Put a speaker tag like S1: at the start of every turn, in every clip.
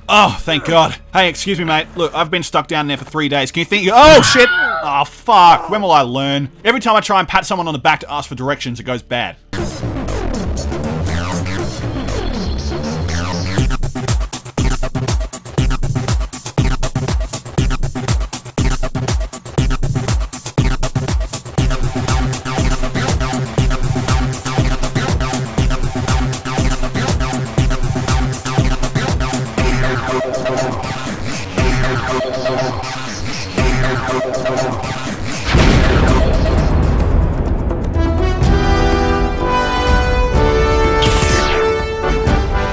S1: Oh, thank God. Hey, excuse me, mate. Look, I've been stuck down there for 3 days. Can you think oh, shit! Oh, fuck. When will I learn? Every time I try and pat someone on the back to ask for directions, it goes bad.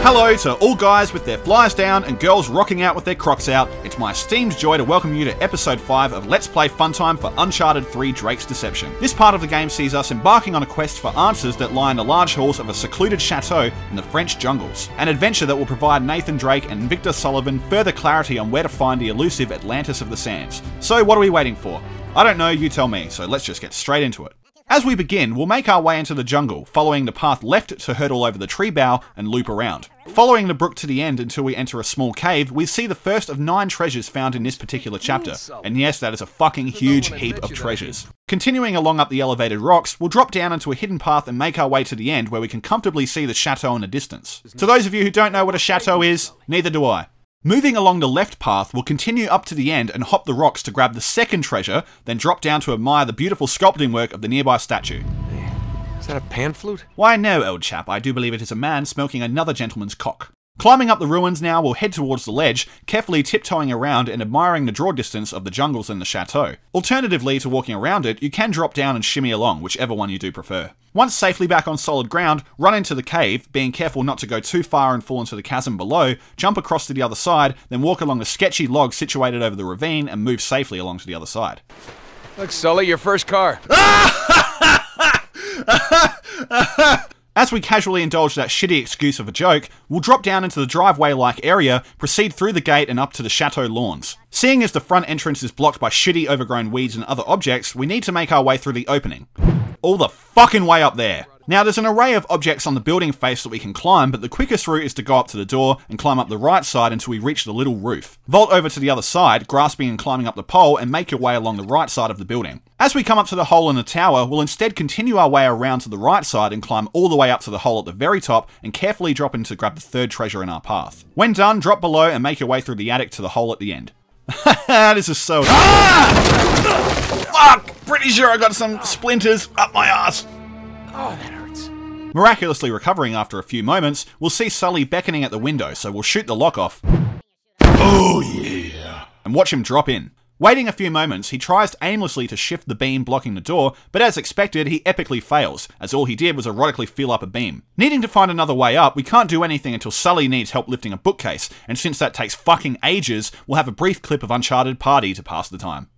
S1: Hello to all guys with their flyers down and girls rocking out with their crocs out. It's my esteemed joy to welcome you to episode 5 of Let's Play Funtime for Uncharted 3 Drake's Deception. This part of the game sees us embarking on a quest for answers that lie in the large halls of a secluded chateau in the French jungles. An adventure that will provide Nathan Drake and Victor Sullivan further clarity on where to find the elusive Atlantis of the Sands. So what are we waiting for? I don't know, you tell me, so let's just get straight into it. As we begin, we'll make our way into the jungle, following the path left to hurdle over the tree bough and loop around. Following the brook to the end until we enter a small cave, we see the first of 9 treasures found in this particular chapter. And yes, that is a fucking huge heap of treasures. Continuing along up the elevated rocks, we'll drop down into a hidden path and make our way to the end where we can comfortably see the chateau in the distance. To those of you who don't know what a chateau is, neither do I. Moving along the left path, we'll continue up to the end and hop the rocks to grab the second treasure, then drop down to admire the beautiful sculpting work of the nearby statue.
S2: Is that a pan flute?
S1: Why no, old chap, I do believe it is a man smoking another gentleman's cock. Climbing up the ruins now, we'll head towards the ledge, carefully tiptoeing around and admiring the draw distance of the jungles and the chateau. Alternatively to walking around it, you can drop down and shimmy along, whichever one you do prefer. Once safely back on solid ground, run into the cave, being careful not to go too far and fall into the chasm below, jump across to the other side, then walk along the sketchy log situated over the ravine and move safely along to the other side.
S2: Look, Sully, your first car.
S1: As we casually indulge that shitty excuse of a joke, we'll drop down into the driveway-like area, proceed through the gate and up to the chateau lawns. Seeing as the front entrance is blocked by shitty overgrown weeds and other objects, we need to make our way through the opening. All the fucking way up there. Now there's an array of objects on the building face that we can climb, but the quickest route is to go up to the door and climb up the right side until we reach the little roof. Vault over to the other side, grasping and climbing up the pole, and make your way along the right side of the building. As we come up to the hole in the tower, we'll instead continue our way around to the right side and climb all the way up to the hole at the very top and carefully drop in to grab the third treasure in our path. When done, drop below and make your way through the attic to the hole at the end. This is so... Fuck! Pretty sure I got some splinters up my ass.
S2: Oh, that hurts.
S1: Miraculously recovering after a few moments, we'll see Sully beckoning at the window, so we'll shoot the lock off. Oh yeah! And watch him drop in. Waiting a few moments, he tries aimlessly to shift the beam blocking the door, but as expected, he epically fails, as all he did was erotically fill up a beam. Needing to find another way up, we can't do anything until Sully needs help lifting a bookcase, and since that takes fucking ages, we'll have a brief clip of Uncharted Party to pass the time.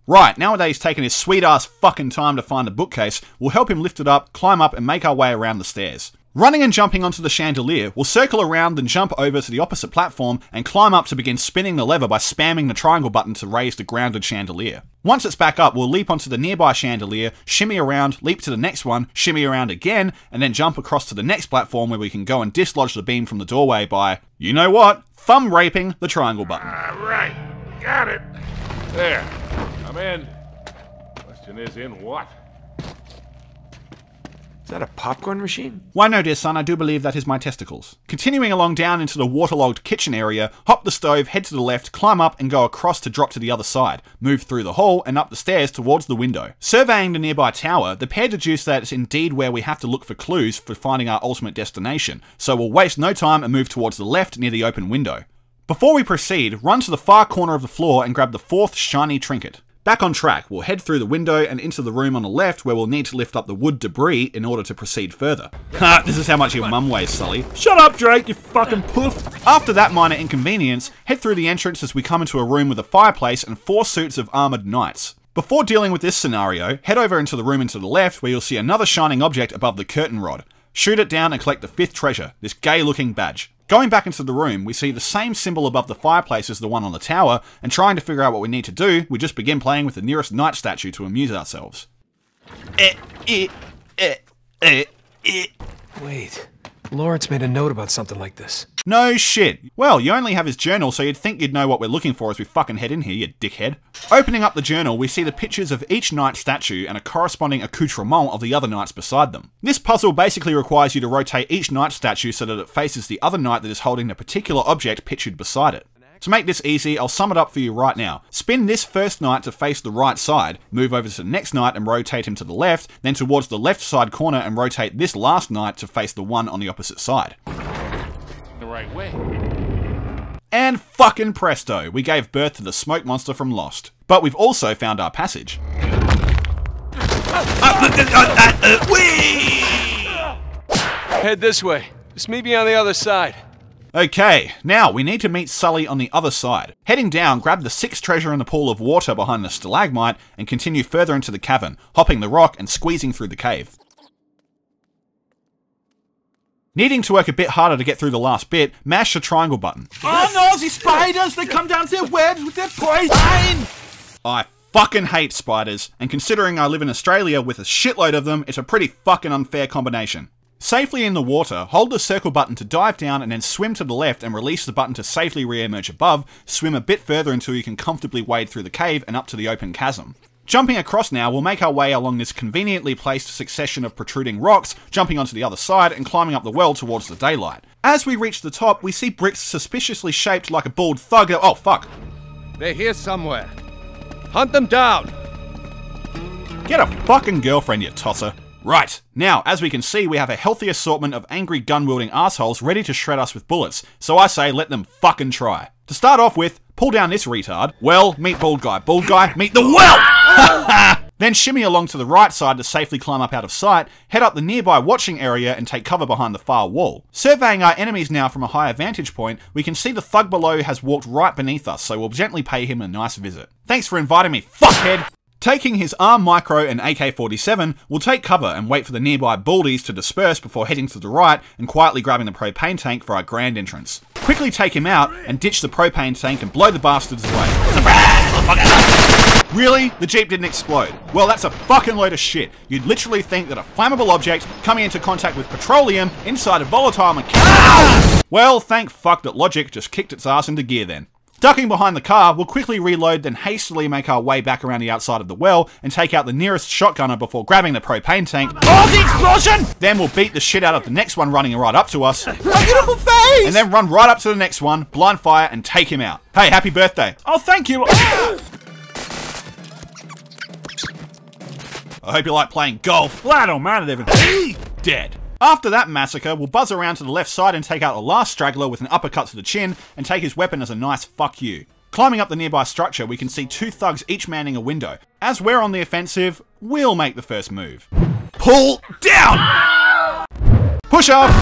S1: Right, nowadays taking his sweet ass fucking time to find the bookcase, we'll help him lift it up, climb up and make our way around the stairs. Running and jumping onto the chandelier, we'll circle around and jump over to the opposite platform and climb up to begin spinning the lever by spamming the triangle button to raise the grounded chandelier. Once it's back up, we'll leap onto the nearby chandelier, shimmy around, leap to the next one, shimmy around again, and then jump across to the next platform where we can go and dislodge the beam from the doorway by, you know what, thumb raping the triangle button.
S3: Right, got it. There, I'm in. Question is, in what?
S2: Is that a popcorn machine?
S1: Why no, dear son, I do believe that is my testicles. Continuing along down into the waterlogged kitchen area, hop the stove, head to the left, climb up and go across to drop to the other side, move through the hall and up the stairs towards the window. Surveying the nearby tower, the pair deduce that it's indeed where we have to look for clues for finding our ultimate destination, so we'll waste no time and move towards the left near the open window. Before we proceed, run to the far corner of the floor and grab the 4th shiny trinket. Back on track, we'll head through the window and into the room on the left where we'll need to lift up the wood debris in order to proceed further. Ha, this is how much your mum weighs, Sully. Shut up, Drake, you fucking poof! After that minor inconvenience, head through the entrance as we come into a room with a fireplace and 4 suits of armoured knights. Before dealing with this scenario, head over into the room to the left where you'll see another shining object above the curtain rod. Shoot it down and collect the 5th treasure, this gay looking badge. Going back into the room, we see the same symbol above the fireplace as the one on the tower, and trying to figure out what we need to do, we just begin playing with the nearest knight statue to amuse ourselves.
S2: Wait. Lawrence made a note about something like this.
S1: No shit. Well, you only have his journal, so you'd think you'd know what we're looking for as we fucking head in here, you dickhead. Opening up the journal, we see the pictures of each knight's statue and a corresponding accoutrement of the other knights beside them. This puzzle basically requires you to rotate each knight's statue so that it faces the other knight that is holding a particular object pictured beside it. To make this easy, I'll sum it up for you right now. Spin this first knight to face the right side, move over to the next knight and rotate him to the left, then towards the left side corner and rotate this last knight to face the one on the opposite side.
S3: The right way.
S1: And fucking presto, we gave birth to the smoke monster from Lost. But we've also found our passage.
S2: Head this way. Just meet me on the other side.
S1: Okay, now we need to meet Sully on the other side. Heading down, grab the 6th treasure in the pool of water behind the stalagmite and continue further into the cavern, hopping the rock and squeezing through the cave. Needing to work a bit harder to get through the last bit, mash the triangle button.
S4: Oh no, these spiders! They come down to their webs with their poison!
S1: I fucking hate spiders, and considering I live in Australia with a shitload of them, it's a pretty fucking unfair combination. Safely in the water, hold the circle button to dive down and then swim to the left and release the button to safely re-emerge above, swim a bit further until you can comfortably wade through the cave and up to the open chasm. Jumping across now, we'll make our way along this conveniently placed succession of protruding rocks, jumping onto the other side and climbing up the well towards the daylight. As we reach the top, we see bricks suspiciously shaped like a bald thug. Oh fuck.
S5: They're here somewhere. Hunt them down!
S1: Get a fucking girlfriend, you tosser. Right, now, as we can see, we have a healthy assortment of angry gun-wielding assholes ready to shred us with bullets, so I say let them fucking try. To start off with, pull down this retard. Well, meet bald guy, meet the well! Then shimmy along to the right side to safely climb up out of sight, head up the nearby watching area and take cover behind the far wall. Surveying our enemies now from a higher vantage point, we can see the thug below has walked right beneath us, so we'll gently pay him a nice visit. Thanks for inviting me, fuckhead! Taking his arm micro and AK-47, we'll take cover and wait for the nearby baldies to disperse before heading to the right and quietly grabbing the propane tank for our grand entrance. Quickly take him out and ditch the propane tank and blow the bastards away. Really? The Jeep didn't explode? Well, that's a fucking load of shit. You'd literally think that a flammable object coming into contact with petroleum inside a volatile mechanical... Well, thank fuck that logic just kicked its ass into gear then. Ducking behind the car, we'll quickly reload, then hastily make our way back around the outside of the well and take out the nearest shotgunner before grabbing the propane tank. Oh, the explosion! Then we'll beat the shit out of the next one running right up to us.
S4: My beautiful face!
S1: And then run right up to the next one, blind fire, and take him out. Hey, happy birthday.
S4: Oh, thank you!
S1: I hope you like playing golf.
S4: Well, I don't mind it even.
S1: Dead. After that massacre, we'll buzz around to the left side and take out the last straggler with an uppercut to the chin and take his weapon as a nice fuck you. Climbing up the nearby structure, we can see 2 thugs each manning a window. As we're on the offensive, we'll make the first move. Pull down! Push up!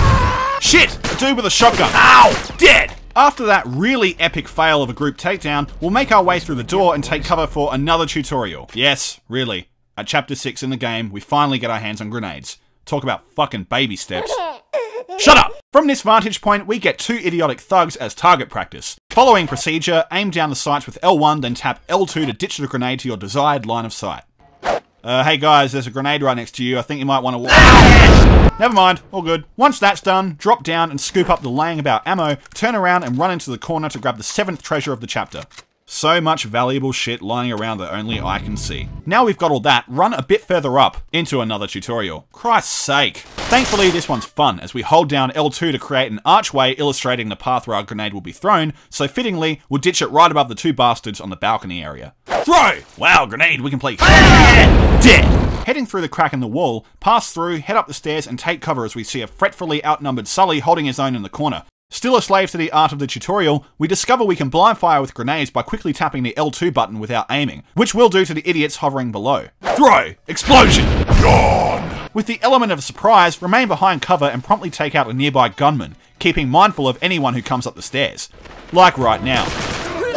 S1: Shit! A dude with a shotgun. Ow! Dead! After that really epic fail of a group takedown, we'll make our way through the door and take cover for another tutorial. Yes, really. At chapter 6 in the game, we finally get our hands on grenades. Talk about fucking baby steps. Shut up! From this vantage point, we get 2 idiotic thugs as target practice. Following procedure, aim down the sights with L1, then tap L2 to ditch the grenade to your desired line of sight. Hey guys, there's a grenade right next to you. I think you might want to walk. Never mind, all good. Once that's done, drop down and scoop up the laying about ammo, turn around and run into the corner to grab the 7th treasure of the chapter. So much valuable shit lying around that only I can see. Now we've got all that, run a bit further up into another tutorial. Christ's sake. Thankfully this one's fun, as we hold down L2 to create an archway illustrating the path where our grenade will be thrown, so fittingly, we'll ditch it right above the 2 bastards on the balcony area. Throw! Wow, grenade, we can play dead! Heading through the crack in the wall, pass through, head up the stairs and take cover as we see a fretfully outnumbered Sully holding his own in the corner. Still a slave to the art of the tutorial, we discover we can blind fire with grenades by quickly tapping the L2 button without aiming, which will do to the idiots hovering below. Throw! Explosion! Gone! With the element of surprise, remain behind cover and promptly take out a nearby gunman, keeping mindful of anyone who comes up the stairs. Like right now.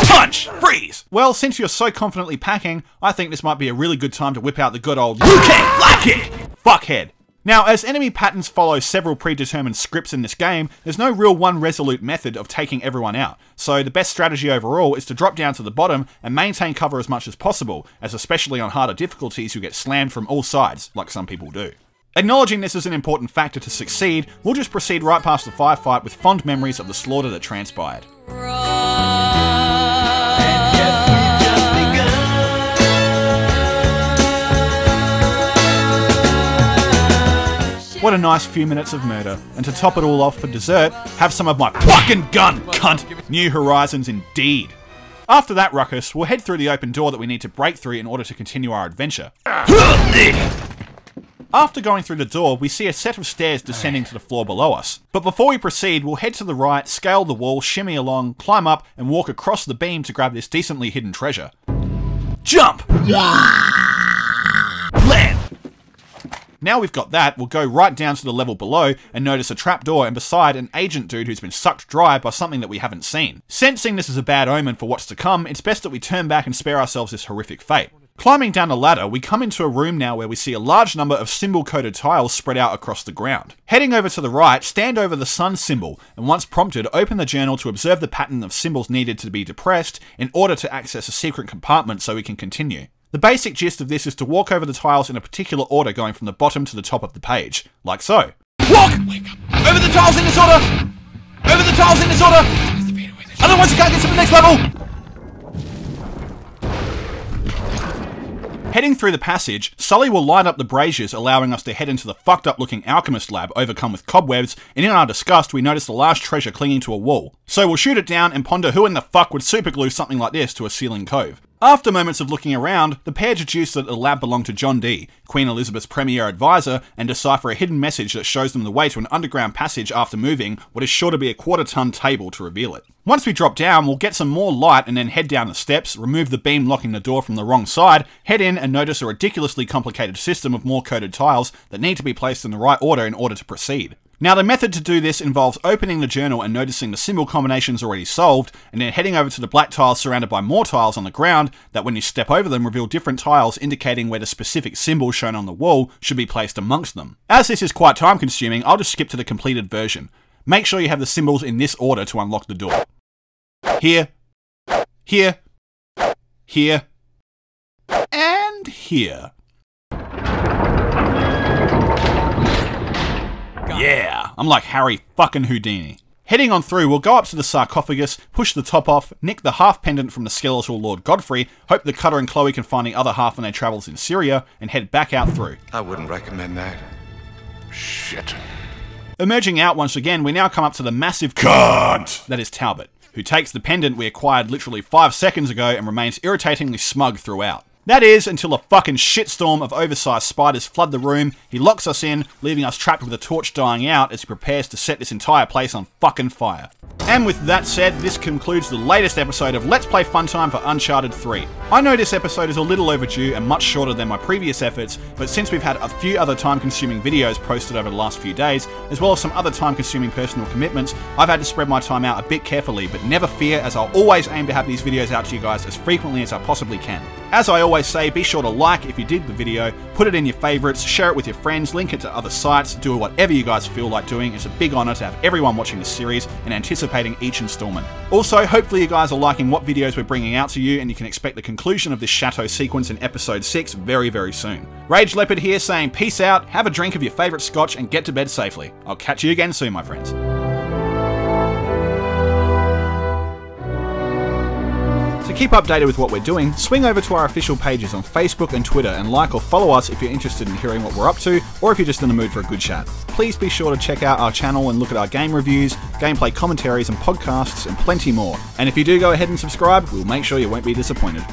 S1: Punch! Freeze! Well, since you're so confidently packing, I think this might be a really good time to whip out the good old UK flat kick! Fuckhead! Now, as enemy patterns follow several predetermined scripts in this game, there's no real one resolute method of taking everyone out, so the best strategy overall is to drop down to the bottom and maintain cover as much as possible, as especially on harder difficulties you get slammed from all sides, like some people do. Acknowledging this is an important factor to succeed, we'll just proceed right past the firefight with fond memories of the slaughter that transpired. What a nice few minutes of murder, and to top it all off for dessert, have some of my fucking gun, cunt! New horizons indeed. After that ruckus, we'll head through the open door that we need to break through in order to continue our adventure. After going through the door, we see a set of stairs descending to the floor below us. But before we proceed, we'll head to the right, scale the wall, shimmy along, climb up, and walk across the beam to grab this decently hidden treasure. Jump! Land! Now we've got that, we'll go right down to the level below and notice a trapdoor and beside an agent dude who's been sucked dry by something that we haven't seen. Sensing this is a bad omen for what's to come, it's best that we turn back and spare ourselves this horrific fate. Climbing down the ladder, we come into a room now where we see a large number of symbol-coded tiles spread out across the ground. Heading over to the right, stand over the sun symbol, and once prompted, open the journal to observe the pattern of symbols needed to be depressed in order to access a secret compartment so we can continue. The basic gist of this is to walk over the tiles in a particular order going from the bottom to the top of the page, like so. Walk! Over the tiles in this order! Over the tiles in this order! Otherwise you can't get to the next level! Heading through the passage, Sully will light up the braziers, allowing us to head into the fucked up looking alchemist lab overcome with cobwebs, and in our disgust we notice the large treasure clinging to a wall. So we'll shoot it down and ponder who in the fuck would superglue something like this to a ceiling cove. After moments of looking around, the pair deduce that the lab belonged to John Dee, Queen Elizabeth's premier advisor, and decipher a hidden message that shows them the way to an underground passage after moving what is sure to be a quarter-ton table to reveal it. Once we drop down, we'll get some more light and then head down the steps, remove the beam locking the door from the wrong side, head in and notice a ridiculously complicated system of more coded tiles that need to be placed in the right order in order to proceed. Now the method to do this involves opening the journal and noticing the symbol combinations already solved, and then heading over to the black tiles surrounded by more tiles on the ground that when you step over them reveal different tiles indicating where the specific symbol shown on the wall should be placed amongst them. As this is quite time consuming, I'll just skip to the completed version. Make sure you have the symbols in this order to unlock the door. Here, here, here, and here. Yeah, I'm like Harry fucking Houdini. Heading on through, we'll go up to the sarcophagus, push the top off, nick the half pendant from the skeletal Lord Godfrey, hope that Cutter and Chloe can find the other half on their travels in Syria, and head back out through.
S5: I wouldn't recommend that.
S3: Shit.
S1: Emerging out once again, we now come up to the massive cunt that is Talbot, who takes the pendant we acquired literally 5 seconds ago and remains irritatingly smug throughout. That is, until a fucking shitstorm of oversized spiders flood the room, he locks us in, leaving us trapped with a torch dying out as he prepares to set this entire place on fucking fire. And with that said, this concludes the latest episode of Let's Play Funtime for Uncharted 3. I know this episode is a little overdue and much shorter than my previous efforts, but since we've had a few other time-consuming videos posted over the last few days, as well as some other time-consuming personal commitments, I've had to spread my time out a bit carefully, but never fear, as I'll always aim to have these videos out to you guys as frequently as I possibly can. As I always say, be sure to like if you did the video, put it in your favourites, share it with your friends, link it to other sites, do whatever you guys feel like doing. It's a big honour to have everyone watching this series and anticipating each installment. Also, hopefully you guys are liking what videos we're bringing out to you, and you can expect the conclusion of this Chateau sequence in episode 6 very, very soon. Rage Leopard here saying peace out, have a drink of your favourite scotch and get to bed safely. I'll catch you again soon, my friends. To keep updated with what we're doing, swing over to our official pages on Facebook and Twitter and like or follow us if you're interested in hearing what we're up to, or if you're just in the mood for a good chat. Please be sure to check out our channel and look at our game reviews, gameplay commentaries and podcasts and plenty more. And if you do go ahead and subscribe, we'll make sure you won't be disappointed.